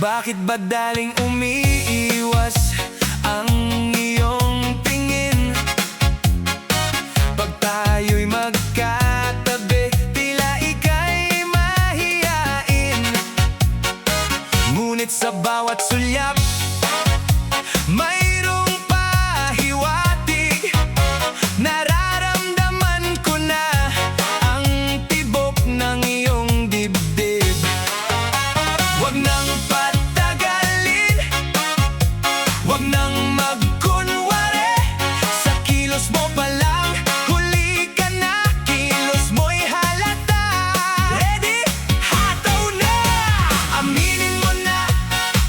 Bakit ba daling umiiwas ang iyong tingin? Pag tayo'y magkatabi, tila ika'y mahiyain. Ngunit sa bawat sulyap, mayroong pahiwatig. Nararamdaman ko na ang tibok ng iyong dibdib. Huwag nang patagalin, huwag nang magkunwari. Sa kilos mo pa lang, huli ka na. Kilos mo'y halata. Ready? Hataw na! Aminin mo na,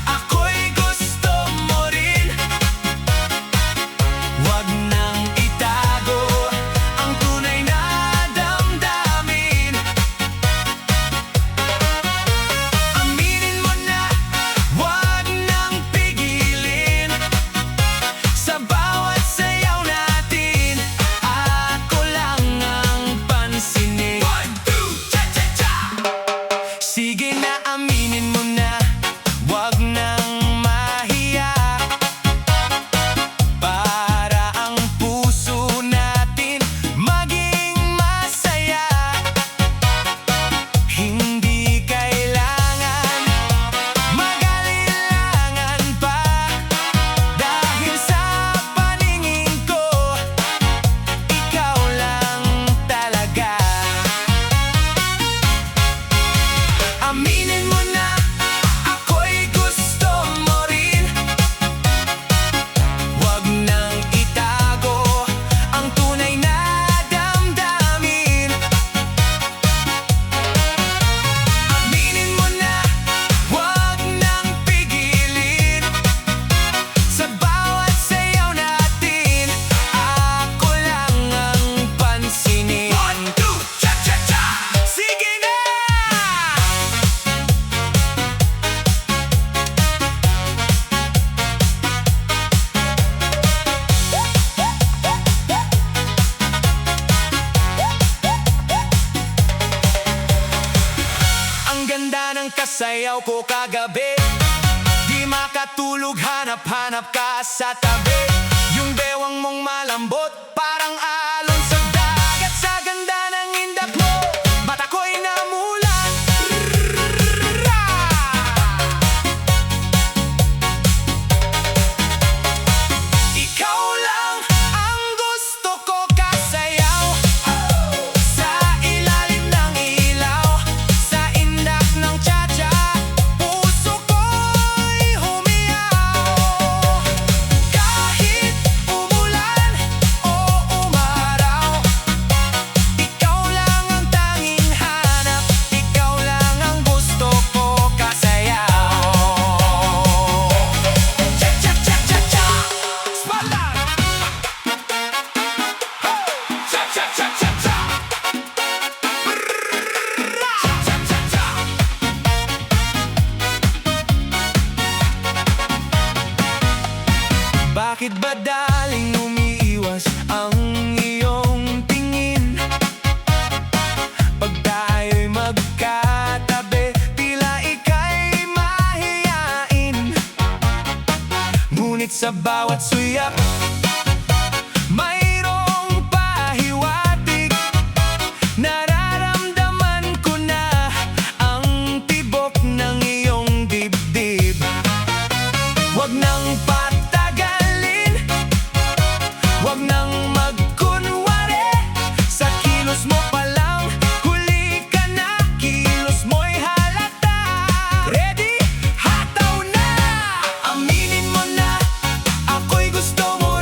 ako'y gusto mo rin. Huwag nang itago ang tunay na damdamin. Aminin mo na, huwag nang pigilin. Sa bawat sayaw natin, ako lang ang pansinin. 1, 2, cha-cha-cha! Sige na, aminin mo na, huwag nang mahiya. Para ang puso natin maging masaya. Hindi kailangan mag-alilangan pa. Dahil sa paningin ko, ikaw lang talaga. Aminin mo na, ako'y gusto mo rin. Huwag nang itago ang tunay na damdamin. Aminin mo na, huwag nang pigilin. Sa bawat sayaw natin, ako lang ang pansinin. 1, 2, cha-cha-cha! Sige na! Ang ganda ng kasayaw ko kagabi. Di makatulog, hanap-hanap ka sa tabi. Yung bewang mong malambot, parang alon sa dagat. Sa ganda ng indak mo, mata ko'y namulat. Ikaw lang ang gusto ko kasayaw. Sa ilalim ng ilaw, sa indak ng cha-cha, puso ko'y humiyaw. Kahit umulan o umaraw, ikaw lang ang tanging hanap. Ikaw lang ang gusto ko kasayaw. Cha-cha-cha-cha-cha! Spotlight! Cha-cha-cha-cha-cha! Cha-cha-cha-cha! Bakit ba daling umiiwas ang iyong tingin? Pag tayo'y magkatabi, tila ika'y mahiyain. Ngunit sa bawat suyap, mayroong pahiwatig. Nararamdaman ko na ang tibok ng iyong dibdib. Huwag nang patagalin, huwag nang magkunwari. Sa kilos mo pa lang, huli ka na. Kilos mo'y halata. Ready? Hataw na! Aminin mo na, ako'y gusto mo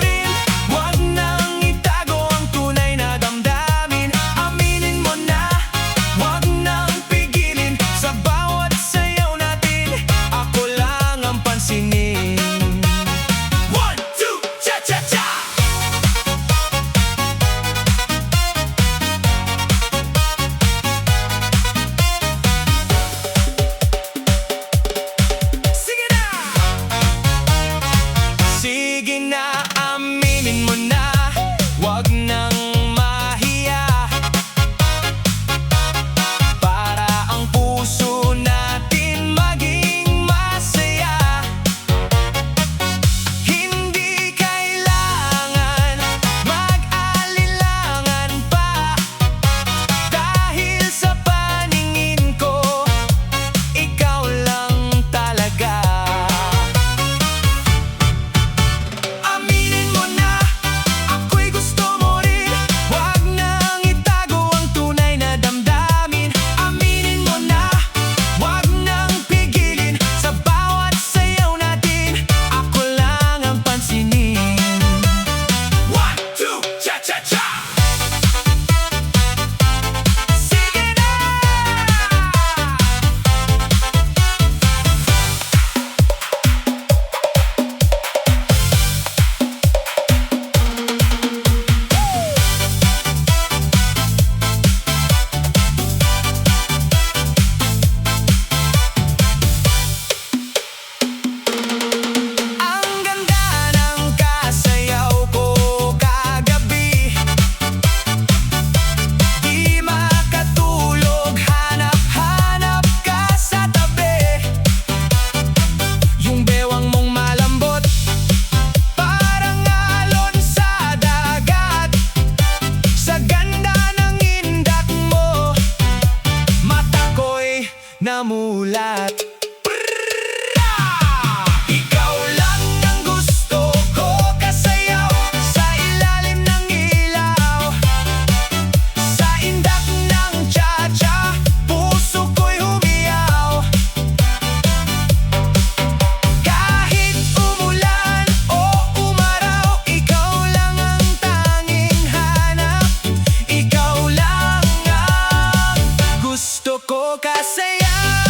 gusto ko kasayaw.